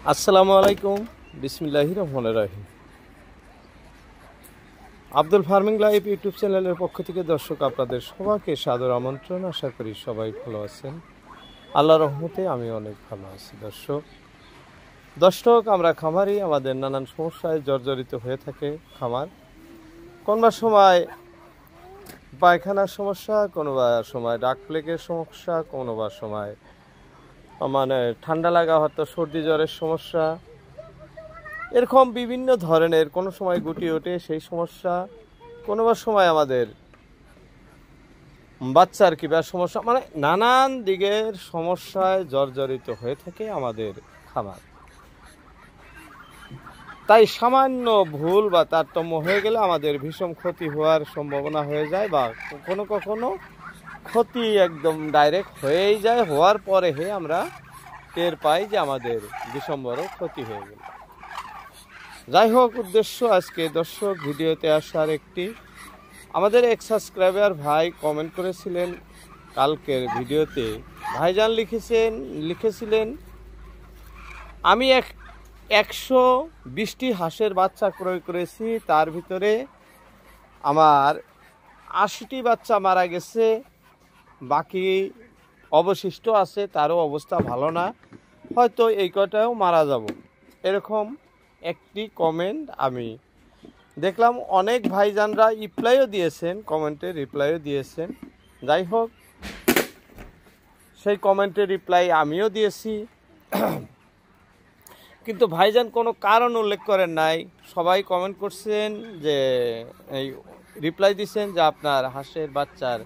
আসসালামু আলাইকুম, বিসমিল্লাহির রহমানির রহিম। আব্দুল ফার্মিং লাইভ ইউটিউব চ্যানেলের পক্ষ থেকে দর্শক আপনাদের সবাইকে সাদর আমন্ত্রণ। আশা করি সবাই ভালো আছেন। আল্লাহর রহমতে আমি অনেক ভালো আছি। দর্শক আমরা খামারি, আমাদের নানান সমস্যায় জর্জরিত হয়ে থাকে খামার। কোনোবা সময় পায়খানার সমস্যা, কোনোবা সময় ডাক প্লেগের সমস্যা, কোনোবা সময় ঠান্ডা লাগা, হয়তো সর্দি জ্বরের সমস্যা, এরকম বিভিন্ন ধরনের। কোনো সময় গুটি ওঠে সেই সমস্যা, কোনো সময় আমাদের বাচ্চার কিংবা সমস্যা, নানান দিকের সমস্যায় জর্জরিত হয়ে থাকে আমাদের খামার। তাই সামান্য ভুল বা তারতম্য হয়ে গেলে আমাদের ভীষণ ক্ষতি হওয়ার সম্ভাবনা হয়ে যায়, বা কখনো কখনো ক্ষতি একদম ডাইরেক্ট হয়েই যায়। হওয়ার পরে আমরা টের পাই যে আমাদের ভীষণ বড় ক্ষতি হয়ে গেল। যাই হোক, উদ্দেশ্য আজকে দর্শক ভিডিওতে আসার একটি, আমাদের এক সাবস্ক্রাইবার ভাই কমেন্ট করেছিলেন কালকের ভিডিওতে। ভাইজান লিখেছিলেন আমি 120টি হাঁসের বাচ্চা ক্রয় করেছি, তার ভিতরে আমার 80টি বাচ্চা মারা গেছে, বাকি অবশিষ্ট আছে, তারও অবস্থা ভালো না, হয়তো এই কটাও মারা যাব। এরকম একটি কমেন্ট আমি দেখলাম। অনেক ভাইজানরা রিপ্লাইও দিয়েছেন, কমেন্টে রিপ্লাইও দিয়েছেন। যাই হোক, সেই কমেন্টের রিপ্লাই আমিও দিয়েছি, কিন্তু ভাইজান কোনো কারণ উল্লেখ করেন নাই। সবাই কমেন্ট করছেন যে এই রিপ্লাই দিচ্ছেন যে আপনার হাঁসের বাচ্চার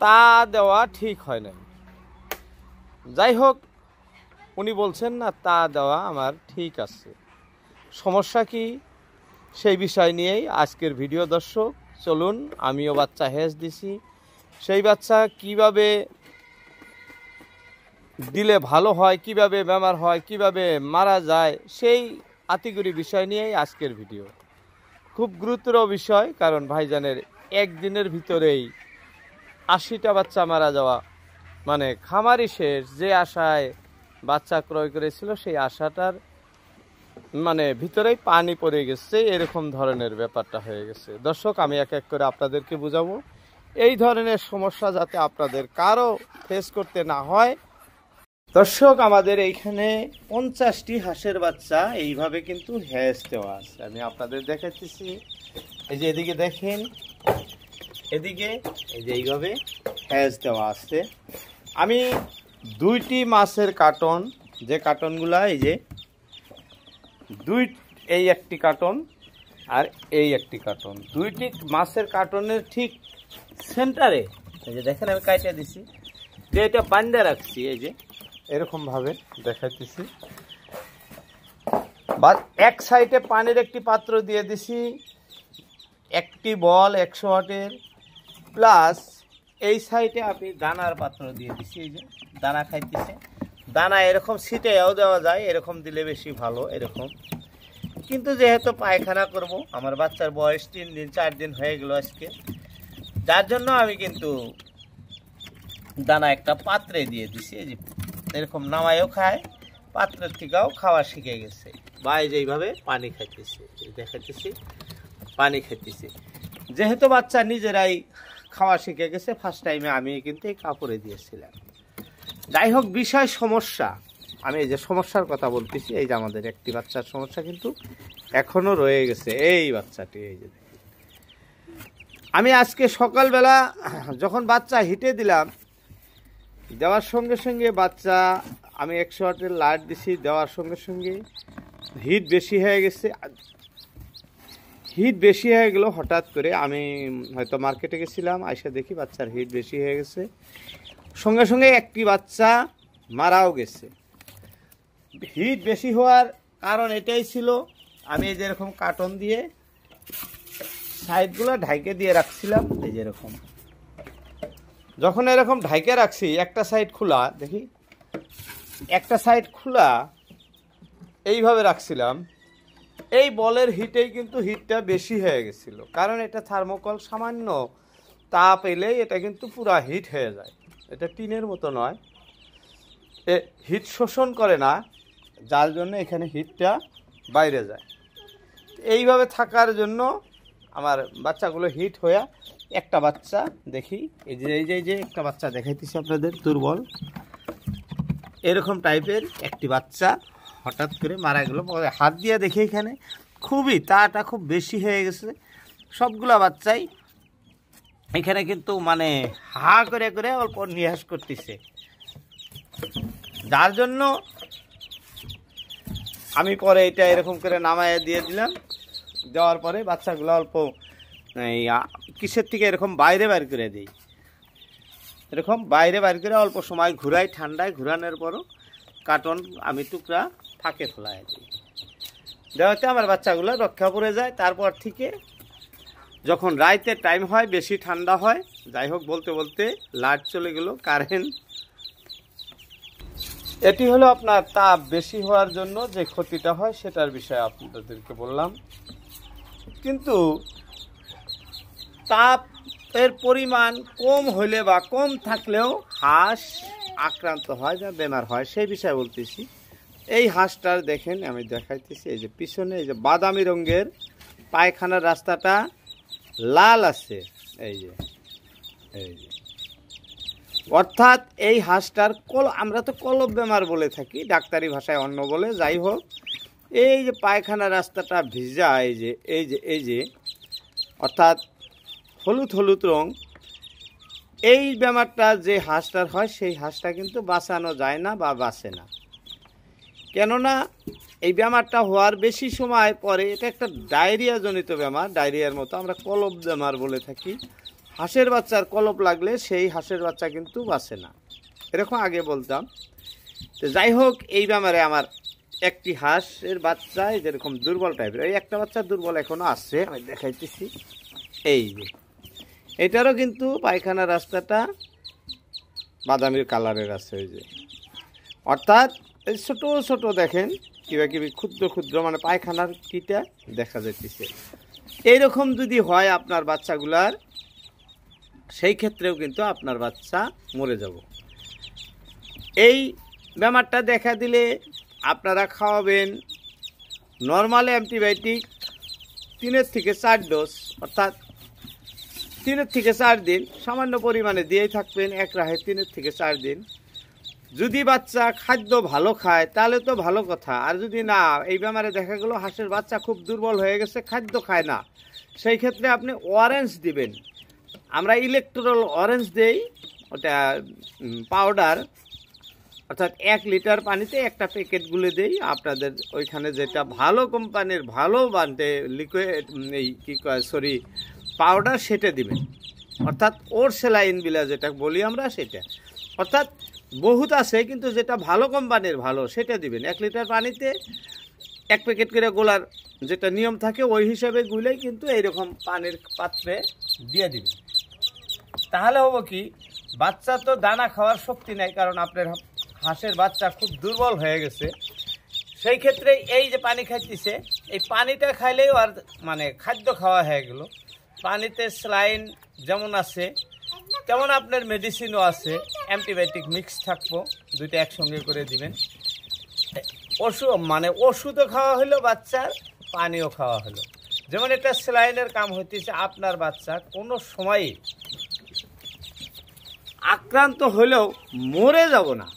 তা দেওয়া ঠিক হয় না। যাই হোক, উনি বলছেন না তা দেওয়া আমার ঠিক আছে, সমস্যা কি সেই বিষয় নিয়েই আজকের ভিডিও। দর্শক চলুন, আমিও বাচ্চা হ্যাঁস দিছি, সেই বাচ্চা কিভাবে দিলে ভালো হয়, কিভাবে বেমার হয়, কিভাবে মারা যায়, সেই আতিগুরি বিষয় নিয়েই আজকের ভিডিও। খুব গুরুতর বিষয়, কারণ ভাইজানের একদিনের ভিতরেই 80টা বাচ্চা মারা যাওয়া, খামারি শেষ। যে আশায় বাচ্চা ক্রয় করেছিল সেই আশাটার ভিতরেই পানি পড়ে গেছে, এরকম ধরনের ব্যাপারটা হয়ে গেছে। দর্শক, আমি এক এক করে আপনাদেরকে বুঝাবো, এই ধরনের সমস্যা যাতে আপনাদের কারো ফেস করতে না হয়। দর্শক, আমাদের এইখানে 50টি হাঁসের বাচ্চা এইভাবে কিন্তু হ্যাঁস দেওয়া আছে। আমি আপনাদের দেখাচ্ছি, এই যে এদিকে দেখেন, এদিকে এই যে এইভাবে হ্যাঁস দেওয়া আছে। আমি 2টি মাছের কার্টন, যে কার্টনগুলা এই যে এই একটি কার্টন আর এই একটি কার্টন, 2টি মাছের কার্টনের ঠিক সেন্টারে এই যে দেখেন, আমি কাইটা দিছি, যে এটা বান্ধা রাখছি, এই যে এরকম ভাবে দেখাইতেছি। বা এক সাইডে পানির একটি পাত্র দিয়ে দিছি, একটি বল 100 ওয়াটের, প্লাস এই সাইডে আমি দানার পাত্র দিয়ে দিছি। এই যে দানা খাইতেছে, দানা এরকম ছিটেও দেওয়া যায়, এরকম দিলে বেশি ভালো এরকম। কিন্তু যেহেতু পায়খানা করব, আমার বাচ্চার বয়স 3 দিন 4 দিন হয়ে গেল আজকে, যার জন্য আমি কিন্তু দানা একটা পাত্রে দিয়ে দিছি। এই যে এরকম নামায়ও খায়, পাত্রের থেকেও খাওয়া শিখে গেছে। বা এই যে এইভাবে পানি খাইতেছে, দেখাইতেছি পানি খাইতেছে। যেহেতু বাচ্চা নিজেরাই খাওয়া শিখে গেছে, ফার্স্ট টাইমে আমি কিন্তু এই কাপড়ে দিয়েছিলাম। যাই হোক, বিষয় সমস্যা, আমি এই যে সমস্যার কথা বলতেছি। এই যে আমাদের একটি বাচ্চার সমস্যা কিন্তু এখনো রয়ে গেছে, এই বাচ্চাটি। এই যে আমি আজকে সকালবেলা যখন বাচ্চা হিটে দিলাম, দেওয়ার সঙ্গে সঙ্গে বাচ্চা, আমি 100 ওয়াটের লাইট দিছি, দেওয়ার সঙ্গে সঙ্গে হিট বেশি হয়ে গেছে। হিট বেশি হয়ে গেল হঠাৎ করে, আমি হয়তো মার্কেটে গেছিলাম, আইসা দেখি বাচ্চার হিট বেশি হয়ে গেছে। সঙ্গে সঙ্গে একটি বাচ্চা মারাও গেছে। হিট বেশি হওয়ার কারণ এটাই ছিল, আমি এই যেরকম কার্টন দিয়ে সাইডগুলো ঢাইকে দিয়ে রাখছিলাম। এই যেরকম যখন এরকম ঢাইকে রাখছি, একটা সাইড খোলা, দেখি একটা সাইড খোলা, এইভাবে রাখছিলাম, এই বলের হিটেই কিন্তু হিটটা বেশি হয়ে গেছিল। কারণ এটা থার্মোকল, সামান্য তাপ এলেই এটা কিন্তু পুরা হিট হয়ে যায়। এটা টিনের মতো নয়, হিট শোষণ করে না, যার জন্য এখানে হিটটা বাইরে যায়। এইভাবে থাকার জন্য আমার বাচ্চাগুলো হিট হয়ে একটা বাচ্চা দেখি এই যে একটা বাচ্চা দেখাইতেছি আপনাদের দুর্বল এরকম টাইপের একটি বাচ্চা হঠাৎ করে মারা গেল। হাত দিয়ে দেখি এখানে খুবই তাটা খুব বেশি হয়ে গেছে। সবগুলা বাচ্চাই এখানে কিন্তু মানে হা করে করে অল্প নিহাস করতেছে, যার জন্য আমি পরে এটা এরকম করে নামায় দিয়ে দিলাম। দেওয়ার পরে বাচ্চাগুলো অল্প কিসের থেকে এরকম বাইরে বাইর করে দিই, এরকম বাইরে বাইর করে অল্প সময় ঘুরাই, ঠান্ডায় ঘুরানোর পরও কার্টন আমি টুকরা ফাঁকে ফেলাই দিই। দেওয়াতে আমার বাচ্চাগুলো রক্ষা পড়ে যায়। তারপর থেকে যখন রাইতে টাইম হয়, বেশি ঠান্ডা হয়, যাই হোক বলতে বলতে লাইট চলে গেল, কারেন্ট। এটি হলো আপনার তাপ বেশি হওয়ার জন্য যে ক্ষতিটা হয় সেটার বিষয়ে আপনাদেরকে বললাম। কিন্তু তাপের পরিমাণ কম হইলে বা কম থাকলেও হাঁস আক্রান্ত হয় বা বেমার হয় সেই বিষয়ে বলতেছি। এই হাঁসটার দেখেন আমি দেখাইতেছি, এই যে পিছনে এই যে বাদামি রঙের পায়খানার রাস্তাটা লাল আছে, এই যে অর্থাৎ এই হাঁসটার আমরা তো কলব বেমার বলে থাকি, ডাক্তারি ভাষায় অন্য বলে, যাই হোক এই যে পায়খানা রাস্তাটা ভিজা, এই যে অর্থাৎ হলুদ হলুদ রং, এই বেমারটা যে হাঁসটার হয় সেই হাঁসটা কিন্তু বাঁচানো যায় না বা বাঁচে না। কেননা এই বেমারটা হওয়ার বেশি সময় পরে এটা একটা ডায়রিয়া জনিত বেমার, ডায়রিয়ার মতো আমরা কলব বেমার বলে থাকি। হাঁসের বাচ্চার কলপ লাগলে সেই হাঁসের বাচ্চা কিন্তু বাঁচে না, এরকম আগে বলতাম। তো যাই হোক এই বেমারে আমার একটি হাঁসের বাচ্চা যেরকম দুর্বল টাইপের, এই একটা বাচ্চা দুর্বল এখনো আসছে, আমি দেখাইতেছি। এই যে এটারও কিন্তু পায়খানা রাস্তাটা বাদামির কালারের আছে, ওই যে অর্থাৎ এই ছোট ছোট দেখেন কিভাবে ক্ষুদ্র ক্ষুদ্র মানে পায়খানার কিটা দেখা যাইতেছে। এইরকম যদি হয় আপনার বাচ্চাগুলার, সেই ক্ষেত্রেও কিন্তু আপনার বাচ্চা মরে যাব। এই বেমারটা দেখা দিলে আপনারা খাওয়াবেন নর্মাল অ্যান্টিবায়োটিক 3 থেকে 4 ডোজ, অর্থাৎ 3 থেকে 4 দিন সামান্য পরিমাণে দিয়েই থাকবেন এক রাহে 3 থেকে 4 দিন। যদি বাচ্চা খাদ্য ভালো খায় তাহলে তো ভালো কথা, আর যদি না, এই বেমারে দেখা গেল হাঁসের বাচ্চা খুব দুর্বল হয়ে গেছে, খাদ্য খায় না, সেই ক্ষেত্রে আপনি অরেঞ্জ দিবেন। আমরা ইলেকট্রল অরেঞ্জ দেই, ওটা পাউডার, অর্থাৎ 1 লিটার পানিতে একটা প্যাকেট গুলে দেই। আপনাদের ওইখানে যেটা ভালো কোম্পানির ভালো বানতে লিকুইড এই কী কয় সরি পাউডার সেটা দিবেন, অর্থাৎ ওর সেলাইন বিলা যেটা বলি আমরা সেটা, অর্থাৎ বহুত আছে কিন্তু যেটা ভালো কোম্পানির ভালো সেটা দিবেন। 1 লিটার পানিতে 1 প্যাকেট করে গোলার যেটা নিয়ম থাকে ওই হিসাবে গুলেই কিন্তু এইরকম পানির পাত্রে দিয়ে দিবেন। তাহলে হবো কি, বাচ্চা তো দানা খাওয়ার শক্তি নাই, কারণ আপনার হাঁসের বাচ্চা খুব দুর্বল হয়ে গেছে। সেই ক্ষেত্রে এই যে পানি খাইতেছে, এই পানিটা খাইলেও আর মানে খাদ্য খাওয়া হয়ে গেল। পানিতে স্যালাইন যেমন আছে তেমন আপনার মেডিসিনও আছে, অ্যান্টিবায়োটিক মিক্স থাকবো, দুইটা একসঙ্গে করে দিবেন। ওষুধও খাওয়া হলো বাচ্চার, পানিও খাওয়া হলো। যেমন এটা স্যালাইনের কাম হইতেছে, আপনার বাচ্চা কোনো সময়ই আক্রান্ত হলেও মরে যাব না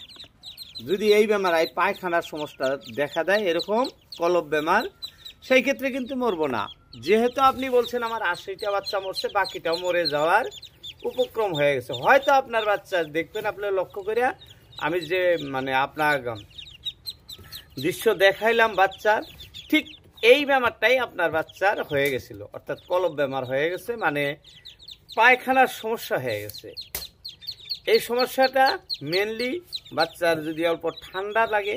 যদি এই বেমার, এই পায়খানার সমস্যা দেখা দেয়, এরকম কলব বেমার, সেই ক্ষেত্রে কিন্তু মরবো না। যেহেতু আপনি বলছেন আমার 80টা বাচ্চা মরছে, বাকিটাও মরে যাওয়ার উপক্রম হয়ে গেছে, হয়তো আপনার বাচ্চা দেখবেন, আপনার লক্ষ্য করিয়া আমি যে মানে আপনার দৃশ্য দেখাইলাম বাচ্চার, ঠিক এই বেমারটাই আপনার বাচ্চার হয়ে গেছিল, অর্থাৎ কলব বেমার হয়ে গেছে, মানে পায়খানার সমস্যা হয়ে গেছে। এই সমস্যাটা মেনলি বাচ্চার যদি অল্প ঠান্ডা লাগে,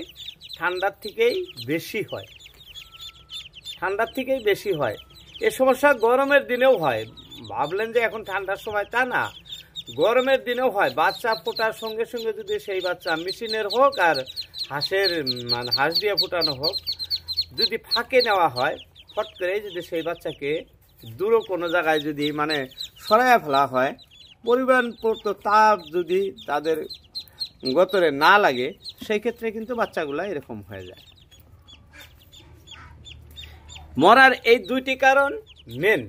ঠান্ডার থেকেই বেশি হয়, ঠান্ডার থেকেই বেশি হয়। এই সমস্যা গরমের দিনেও হয়, ভাবলেন যে এখন ঠান্ডার সময়, তা না, গরমের দিনেও হয়। বাচ্চা ফোটার সঙ্গে সঙ্গে যদি সেই বাচ্চা মেশিনের হোক আর হাঁসের মানে হাঁস দিয়ে ফোটানো হোক, যদি ফাঁকে নেওয়া হয়, ফট করে যদি সেই বাচ্চাকে দূর কোনো জায়গায় যদি মানে সরাইয়া ফেলা হয়, পরিমাণ তাপ যদি তাদের গতরে না লাগে, সেই ক্ষেত্রে কিন্তু বাচ্চাগুলো এরকম হয়ে যায়। মরার এই দুইটি কারণ মেন।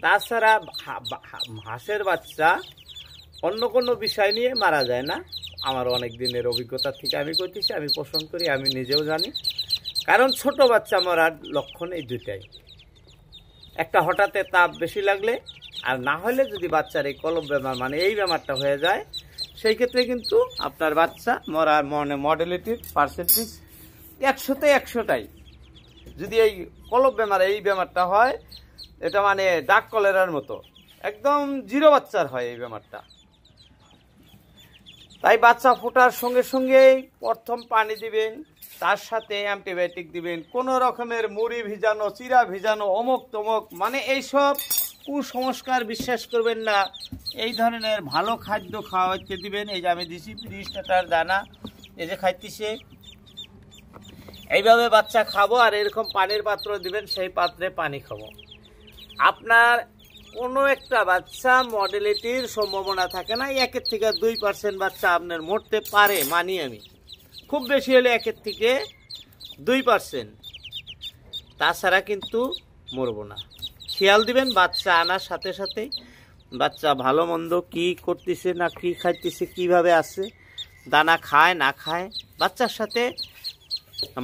তাছাড়া হাঁসের বাচ্চা অন্য কোনো বিষয় নিয়ে মারা যায় না। আমার অনেক দিনের অভিজ্ঞতা থেকে আমি করতেছি, আমি পছন্দ করি, আমি নিজেও জানি। কারণ ছোট বাচ্চা মরার লক্ষণ এই দুইটাই, একটা হঠাৎ তাপ বেশি লাগলে, আর না হলে যদি বাচ্চার এই কলম বেমার মানে এই বেমারটা হয়ে যায়, সেই ক্ষেত্রে কিন্তু আপনার বাচ্চা মরার মর্টালিটির পার্সেন্টেজ 100-তে 100টাই। যদি এই কলম বেমার এই বেমারটা হয়, এটা মানে ডাক কলেরার মতো একদম 0 বাচ্চার হয় এই বেমারটা। তাই বাচ্চা ফোটার সঙ্গে সঙ্গেই প্রথম পানি দিবেন, তার সাথে অ্যান্টিবায়োটিক দিবেন। কোনো রকমের মুড়ি ভিজানো, চিরা ভিজানো, অমুক তমুক মানে এইসব কুসংস্কার বিশ্বাস করবেন না। এই ধরনের ভালো খাদ্য খাওয়াইতে দিবেন। এই যে আমি দিছি 30 টাকার দানা, এই যে খাইতেছে, এইভাবে বাচ্চা খাবো। আর এরকম পানির পাত্র দিবেন, সেই পাত্রে পানি খাবো। আপনার কোনো একটা বাচ্চা মর্টালিটির সম্ভাবনা থাকে না, 1 থেকে 2% বাচ্চা আপনার মরতে পারে, মানি আমি। খুব বেশি হলে 1 থেকে 2%, তাছাড়া কিন্তু মরবো না। খেয়াল দিবেন বাচ্চা আনার সাথে সাথেই, বাচ্চা ভালো মন্দ কী করতেছে না কী খাইতেছে, কীভাবে আছে, দানা খায় না খায়, বাচ্চার সাথে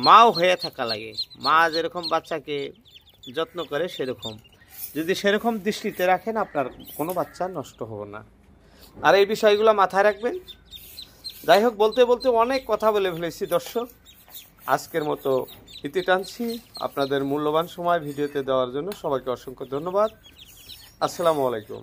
মাও হয়ে থাকা লাগে। মা যেরকম বাচ্চাকে যত্ন করে সেরকম, যদি সেরকম দৃষ্টিতে রাখেন, আপনার কোনো বাচ্চা নষ্ট হবে না। আর এই বিষয়গুলো মাথায় রাখবেন। যাই হোক, বলতে বলতে অনেক কথা বলে ফেলেছি দর্শক, আজকের মতো ইতি টানছি। আপনাদের মূল্যবান সময় ভিডিওতে দেওয়ার জন্য সবাইকে অসংখ্য ধন্যবাদ। আসসালামু আলাইকুম।